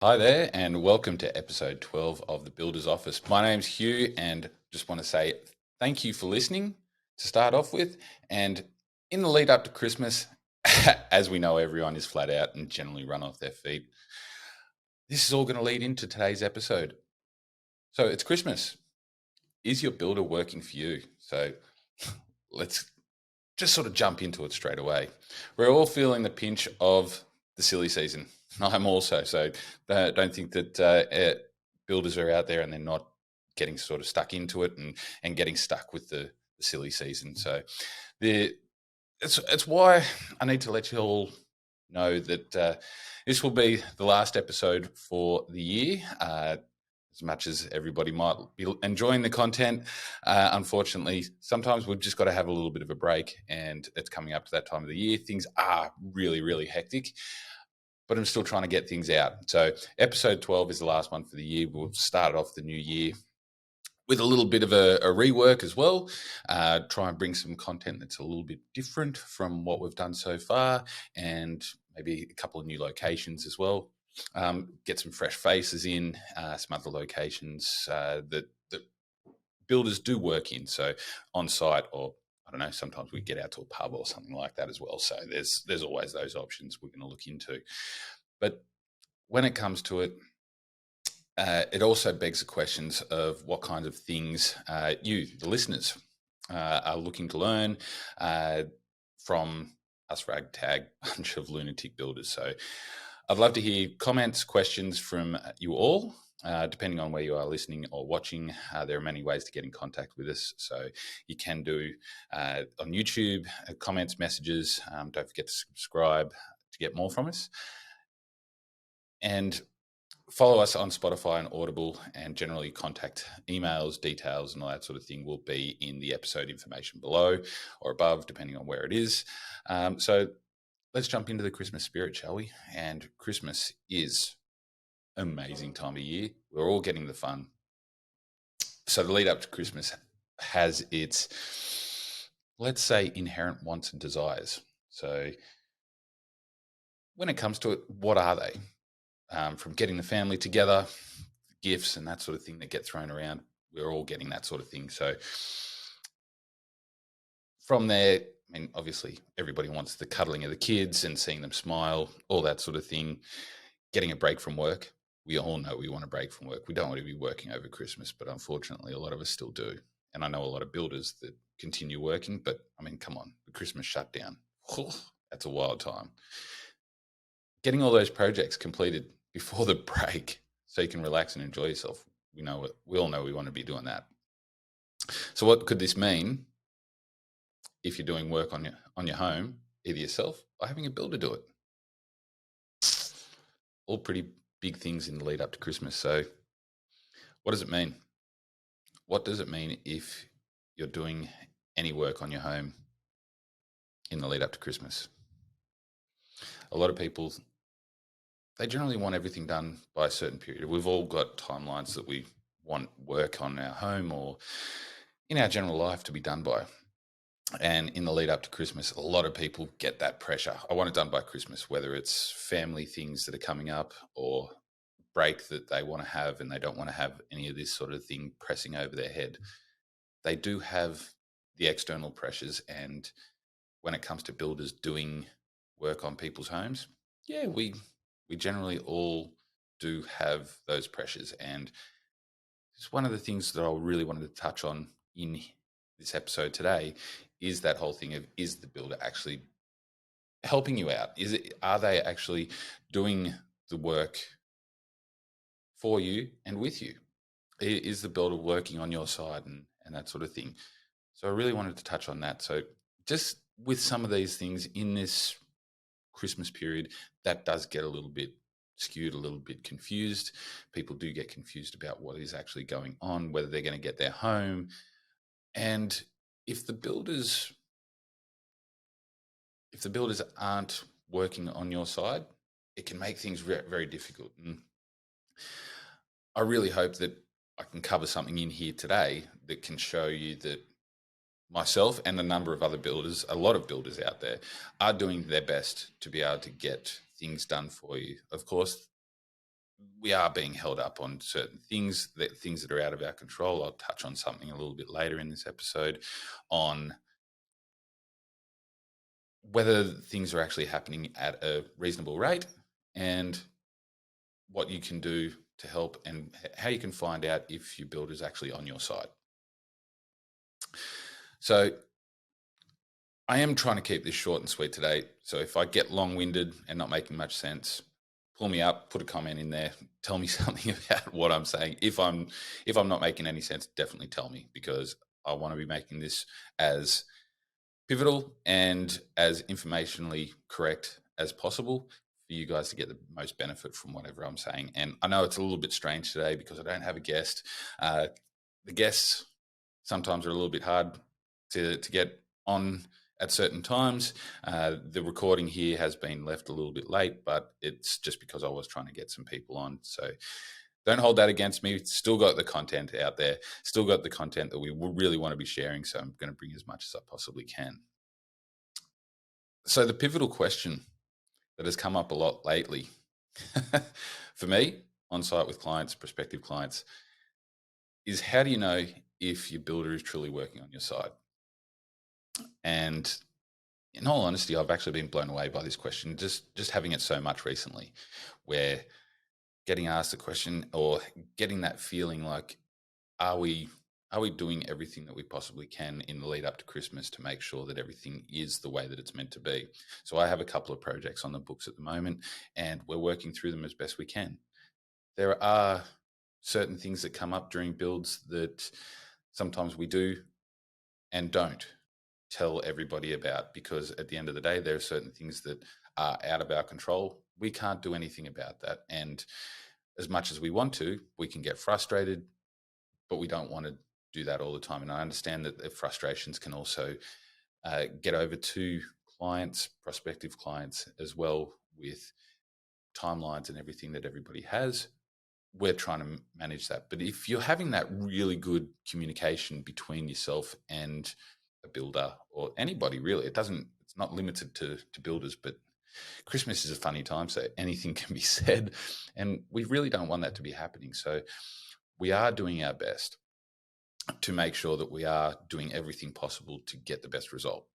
Hi there, and welcome to episode 12 of the Builder's Office. My name's Hugh, and just want to say thank you for listening to start off with. And in the lead up to Christmas, as we know, everyone is flat out and generally run off their feet. This is all going to lead into today's episode. So it's Christmas. Is your builder working for you? So let's just sort of jump into it straight away. We're all feeling the pinch of the silly season. I'm also, so don't think that builders are out there and they're not getting sort of stuck into it and getting stuck with the silly season. So the it's why I need to let you all know that this will be the last episode for the year. As much as everybody might be enjoying the content, unfortunately, sometimes we've just got to have a little bit of a break, and it's coming up to that time of the year. Things are really, really hectic, but I'm still trying to get things out. So, episode 12 is the last one for the year. We'll start off the new year with a little bit of a rework as well. Try and bring some content that's a little bit different from what we've done so far, and maybe a couple of new locations as well. Get some fresh faces in, some other locations that builders do work in, so on site, or I don't know, sometimes we get out to a pub or something like that as well. So there's always those options we're going to look into. But when it comes to it, it also begs the questions of what kinds of things you, the listeners, are looking to learn from us ragtag bunch of lunatic builders. So I'd love to hear comments, questions from you all. Depending on where you are listening or watching, there are many ways to get in contact with us. So you can do on YouTube, comments, messages. Don't forget to subscribe to get more from us. And follow us on Spotify and Audible, and generally contact emails, details, and all that sort of thing will be in the episode information below or above, depending on where it is. So let's jump into the Christmas spirit, shall we? And Christmas is an amazing time of year. We're all getting the fun. So the lead up to Christmas has its, let's say, inherent wants and desires. So when it comes to it, what are they? From getting the family together, gifts and that sort of thing that get thrown around. We're all getting that sort of thing. So from there, I mean, obviously everybody wants the cuddling of the kids and seeing them smile, all that sort of thing. Getting a break from work. We all know we want a break from work. We don't want to be working over Christmas, but unfortunately, a lot of us still do. And I know a lot of builders that continue working, but I mean, come on, the Christmas shutdown. That's a wild time. Getting all those projects completed before the break so you can relax and enjoy yourself. We all know we want to be doing that. So what could this mean if you're doing work on your home, either yourself or having a builder do it? All pretty big things in the lead up to Christmas. So what does it mean? What does it mean if you're doing any work on your home in the lead up to Christmas? A lot of people, they generally want everything done by a certain period. We've all got timelines that we want work on our home or in our general life to be done by. And in the lead up to Christmas, a lot of people get that pressure. I want it done by Christmas, whether it's family things that are coming up or break that they want to have and they don't want to have any of this sort of thing pressing over their head. They do have the external pressures. And when it comes to builders doing work on people's homes, yeah, we generally all do have those pressures. And it's one of the things that I really wanted to touch on in this episode today is that whole thing of, is the builder actually helping you out? Are they actually doing the work for you and with you? Is the builder working on your side and that sort of thing? So I really wanted to touch on that. So just with some of these things in this Christmas period, that does get a little bit skewed, a little bit confused. People do get confused about what is actually going on, whether they're going to get their home. And if the builders aren't working on your side, it can make things very difficult. And I really hope that I can cover something in here today that can show you that myself and a number of other builders, a lot of builders out there, are doing their best to be able to get things done for you. Of course, we are being held up on certain things that are out of our control. I'll touch on something a little bit later in this episode on whether things are actually happening at a reasonable rate and what you can do to help and how you can find out if your builder is actually on your side. So I am trying to keep this short and sweet today. So if I get long-winded and not making much sense, pull me up, put a comment in there, tell me something about what I'm saying. If I'm not making any sense, definitely tell me, because I want to be making this as pivotal and as informationally correct as possible for you guys to get the most benefit from whatever I'm saying. And I know it's a little bit strange today because I don't have a guest. The guests sometimes are a little bit hard to get on at certain times. The recording here has been left a little bit late, but it's just because I was trying to get some people on. So don't hold that against me. Still got the content out there, still got the content that we really want to be sharing. So I'm going to bring as much as I possibly can. So the pivotal question that has come up a lot lately for me on site with clients, prospective clients, is how do you know if your builder is truly working on your side? And in all honesty, I've actually been blown away by this question, just having it so much recently, where getting asked the question or getting that feeling like, are we doing everything that we possibly can in the lead up to Christmas to make sure that everything is the way that it's meant to be? So I have a couple of projects on the books at the moment, and we're working through them as best we can. There are certain things that come up during builds that sometimes we do and don't tell everybody about, because at the end of the day, there are certain things that are out of our control. We can't do anything about that. And as much as we want to, we can get frustrated, but we don't want to do that all the time. And I understand that the frustrations can also get over to clients, prospective clients as well, with timelines and everything that everybody has. We're trying to manage that. But if you're having that really good communication between yourself and a builder or anybody really, it's not limited to builders, but Christmas is a funny time, so anything can be said, and we really don't want that to be happening. So we are doing our best to make sure that we are doing everything possible to get the best result.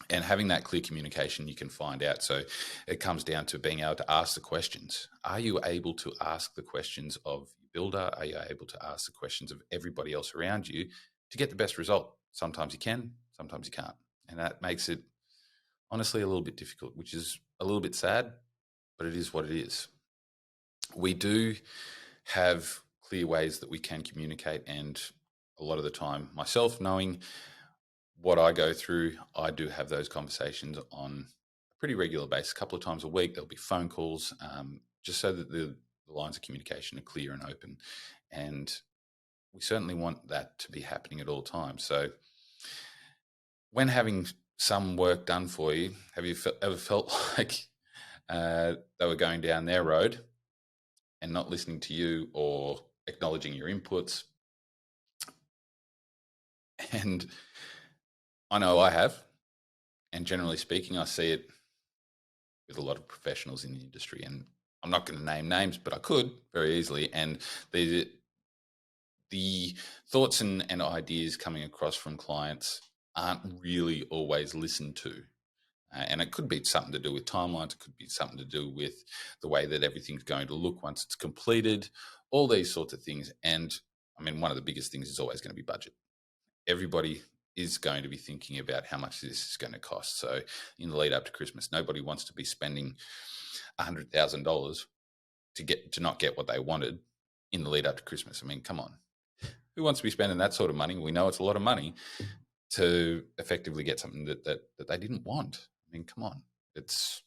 And having that clear communication, you can find out. So it comes down to being able to ask the questions. Are you able to ask the questions of your builder? Are you able to ask the questions of everybody else around you to get the best result? Sometimes you can, sometimes you can't. And that makes it honestly a little bit difficult, which is a little bit sad, but it is what it is. We do have clear ways that we can communicate, and a lot of the time, myself knowing what I go through, I do have those conversations on a pretty regular basis. A couple of times a week, there'll be phone calls, just so that the lines of communication are clear and open. And we certainly want that to be happening at all times. So when having some work done for you, have you ever felt like they were going down their road and not listening to you or acknowledging your inputs? And I know I have, and generally speaking, I see it with a lot of professionals in the industry. And I'm not going to name names, but I could very easily. And the thoughts and ideas coming across from clients aren't really always listened to. And it could be something to do with timelines. It could be something to do with the way that everything's going to look once it's completed, all these sorts of things. And I mean, one of the biggest things is always going to be budget. Everybody is going to be thinking about how much this is going to cost. So in the lead up to Christmas, nobody wants to be spending $100,000 to not get what they wanted in the lead up to Christmas. I mean, come on. Who wants to be spending that sort of money? We know it's a lot of money to effectively get something that they didn't want. I mean, come on. It's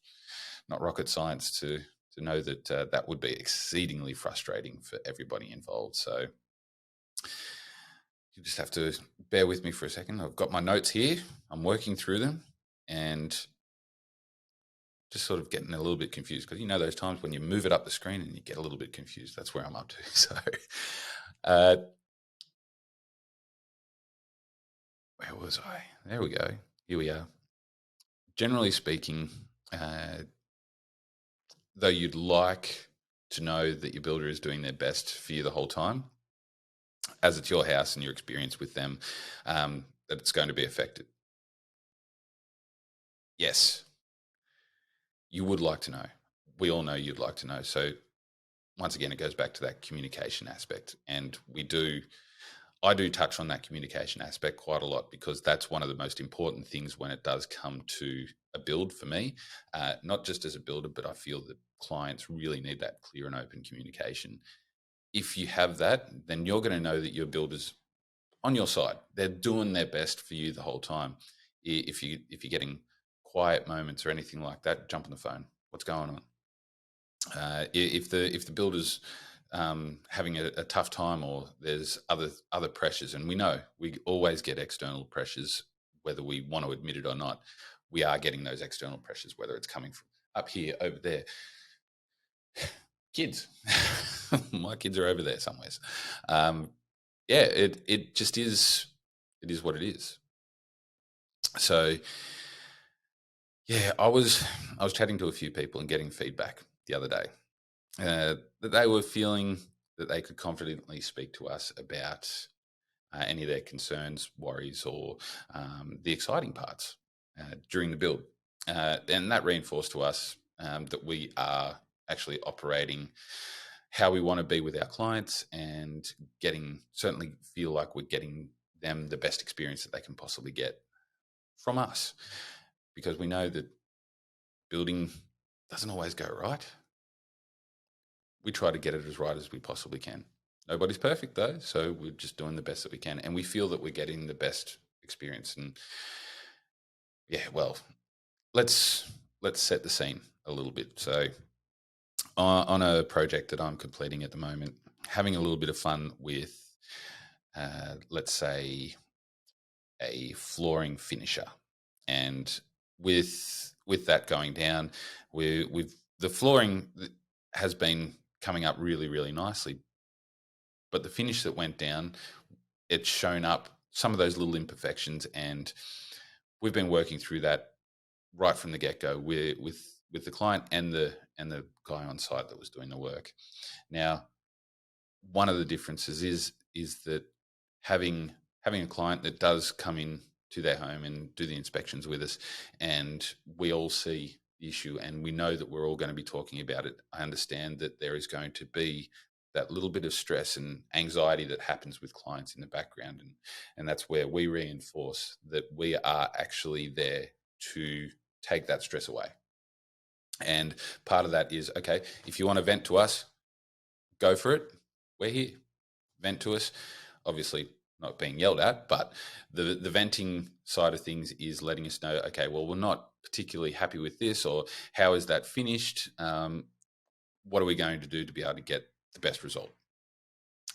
not rocket science to know that that would be exceedingly frustrating for everybody involved. So you just have to bear with me for a second. I've got my notes here. I'm working through them and just sort of getting a little bit confused, because you know those times when you move it up the screen and you get a little bit confused. That's where I'm up to. So where was I? There we go. Here we are. Generally speaking, though you'd like to know that your builder is doing their best for you the whole time, as it's your house and your experience with them, that it's going to be affected. Yes, you would like to know. We all know you'd like to know. So once again, it goes back to that communication aspect. And I do touch on that communication aspect quite a lot, because that's one of the most important things when it does come to a build for me, not just as a builder, but I feel that clients really need that clear and open communication. If you have that, then you're going to know that your builder's on your side. They're doing their best for you the whole time. If you're getting quiet moments or anything like that, jump on the phone. What's going on? If the builder's having a tough time, or there's other pressures, and we know we always get external pressures, whether we want to admit it or not. We are getting those external pressures, whether it's coming from up here, over there. Kids, my kids are over there somewhere. Yeah, it just is. It is what it is. So yeah, I was chatting to a few people and getting feedback the other day, that they were feeling that they could confidently speak to us about any of their concerns, worries, or the exciting parts during the build. And that reinforced to us that we are actually operating how we want to be with our clients, and certainly feel like we're getting them the best experience that they can possibly get from us, because we know that building doesn't always go right. We try to get it as right as we possibly can. Nobody's perfect though, so we're just doing the best that we can, and we feel that we're getting the best experience. And yeah, well, let's set the scene a little bit. So on a project that I'm completing at the moment, having a little bit of fun with, let's say, a flooring finisher, and with that going down, we've the flooring has been coming up really, really nicely, but the finish that went down, it's shown up some of those little imperfections, and we've been working through that right from the get go with the client and the guy on site that was doing the work. Now, one of the differences is that having a client that does come in to their home and do the inspections with us, and we all see the issue, and we know that we're all going to be talking about it. I understand that there is going to be that little bit of stress and anxiety that happens with clients in the background, and that's where we reinforce that we are actually there to take that stress away. And part of that is, okay, if you want to vent to us, go for it. We're here. Vent to us. Obviously, not being yelled at, but the venting side of things is letting us know, okay, well, we're not particularly happy with this, or how is that finished? What are we going to do to be able to get the best result?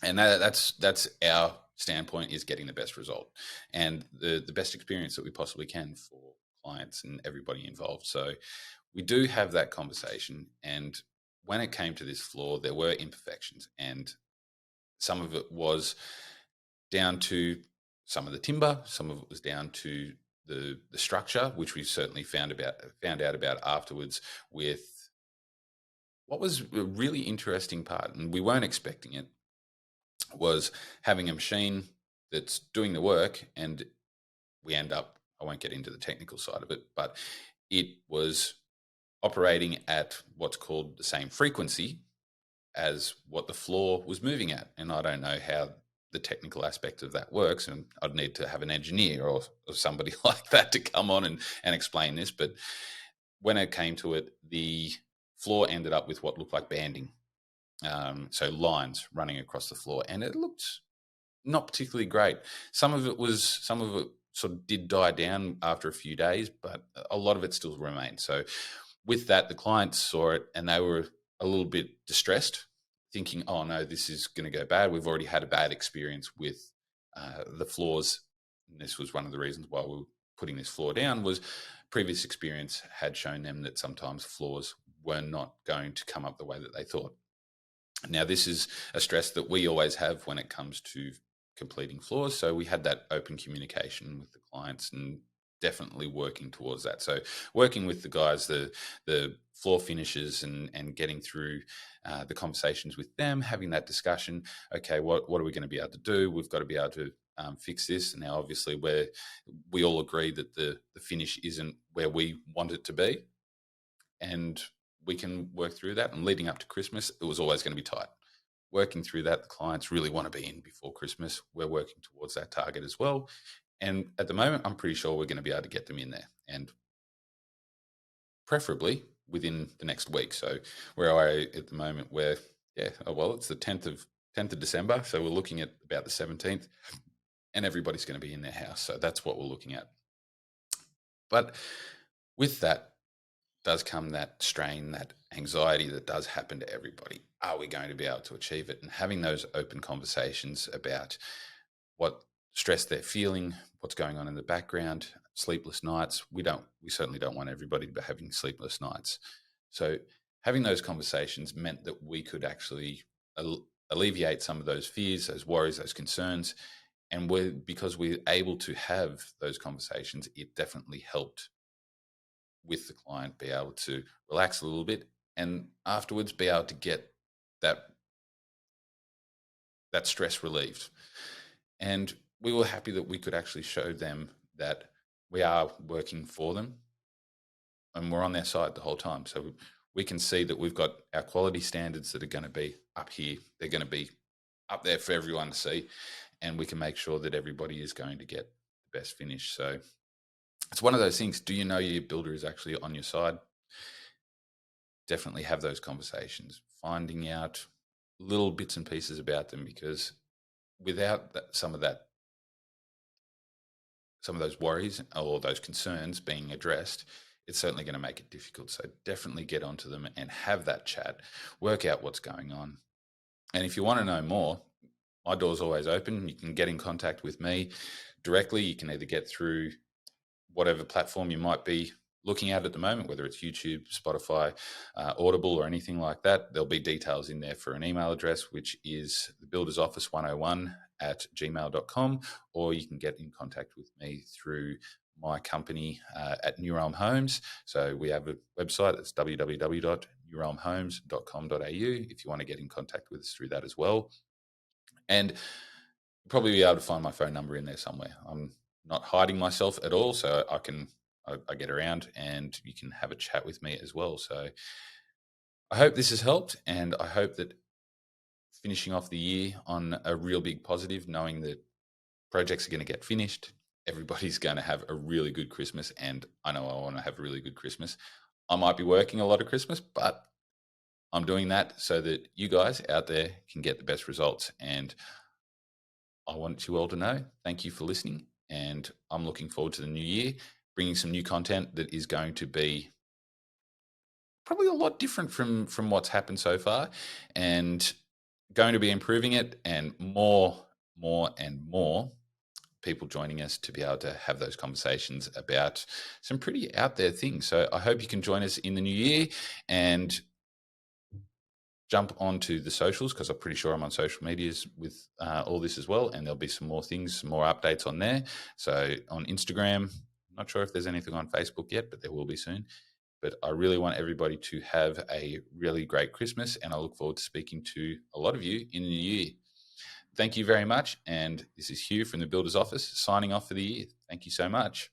And that's our standpoint, is getting the best result and the best experience that we possibly can for clients and everybody involved. So we do have that conversation. And when it came to this floor, there were imperfections, and some of it was down to some of the timber, some of it was down to the structure, which we certainly found out about afterwards, with what was a really interesting part, and we weren't expecting it, was having a machine that's doing the work, and we end up, I won't get into the technical side of it, but it was operating at what's called the same frequency as what the floor was moving at. And I don't know how the technical aspect of that works, and I'd need to have an engineer or somebody like that to come on and explain this. But when it came to it, the floor ended up with what looked like banding. So lines running across the floor, and it looked not particularly great. Some of it sort of did die down after a few days, but a lot of it still remained. So with that, the clients saw it and they were a little bit distressed, thinking, oh no, this is going to go bad. We've already had a bad experience with the floors. And this was one of the reasons why we were putting this floor down, was previous experience had shown them that sometimes floors were not going to come up the way that they thought. Now, this is a stress that we always have when it comes to completing floors. So we had that open communication with the clients, and definitely working towards that. So working with the guys, the floor finishers, and getting through the conversations with them, having that discussion. Okay, what are we going to be able to do? We've got to be able to fix this. Now, obviously, we all agree that the finish isn't where we want it to be, and we can work through that. And leading up to Christmas, it was always going to be tight. Working through that, the clients really want to be in before Christmas. We're working towards that target as well. And at the moment, I'm pretty sure we're going to be able to get them in there, and preferably within the next week. So where I at the moment, where it's the 10th of December, so we're looking at about the 17th, and everybody's going to be in their house. So that's what we're looking at. But with that does come that strain, that anxiety that does happen to everybody. Are we going to be able to achieve it? And having those open conversations about what stress they're feeling, what's going on in the background, sleepless nights. We certainly don't want everybody to be having sleepless nights. So having those conversations meant that we could actually alleviate some of those fears, those worries, those concerns. And because we're able to have those conversations, it definitely helped with the client be able to relax a little bit, and afterwards be able to get that stress relieved. And we were happy that we could actually show them that we are working for them and we're on their side the whole time. So we can see that we've got our quality standards that are going to be up here. They're going to be up there for everyone to see, and we can make sure that everybody is going to get the best finish. So it's one of those things. Do you know your builder is actually on your side? Definitely have those conversations, finding out little bits and pieces about them, because without some of those worries or those concerns being addressed, it's certainly going to make it difficult. So definitely get onto them and have that chat, work out what's going on. And if you want to know more, my door's always open. You can get in contact with me directly. You can either get through whatever platform you might be looking at the moment, whether it's YouTube, Spotify, Audible, or anything like that. There'll be details in there for an email address, which is thebuildersoffice101@gmail.com, or you can get in contact with me through my company at New Realm Homes. So we have a website that's www.newrealmhomes.com.au if you want to get in contact with us through that as well. And you'll probably be able to find my phone number in there somewhere. I'm not hiding myself at all, so I get around and you can have a chat with me as well. So I hope this has helped, and I hope that finishing off the year on a real big positive, knowing that projects are going to get finished, everybody's going to have a really good Christmas, and I know I want to have a really good Christmas. I might be working a lot of Christmas, but I'm doing that so that you guys out there can get the best results. And I want you all to know, thank you for listening, and I'm looking forward to the new year, bringing some new content that is going to be probably a lot different from what's happened so far, and going to be improving it, and more and more people joining us to be able to have those conversations about some pretty out there things. So I hope you can join us in the new year and jump onto the socials, because I'm pretty sure I'm on social medias with all this as well, and there'll be some more things, some more updates on there. So on Instagram, I'm not sure if there's anything on Facebook yet, but there will be soon. But I really want everybody to have a really great Christmas, and I look forward to speaking to a lot of you in the new year. Thank you very much, and this is Hugh from the Builder's Office signing off for the year. Thank you so much.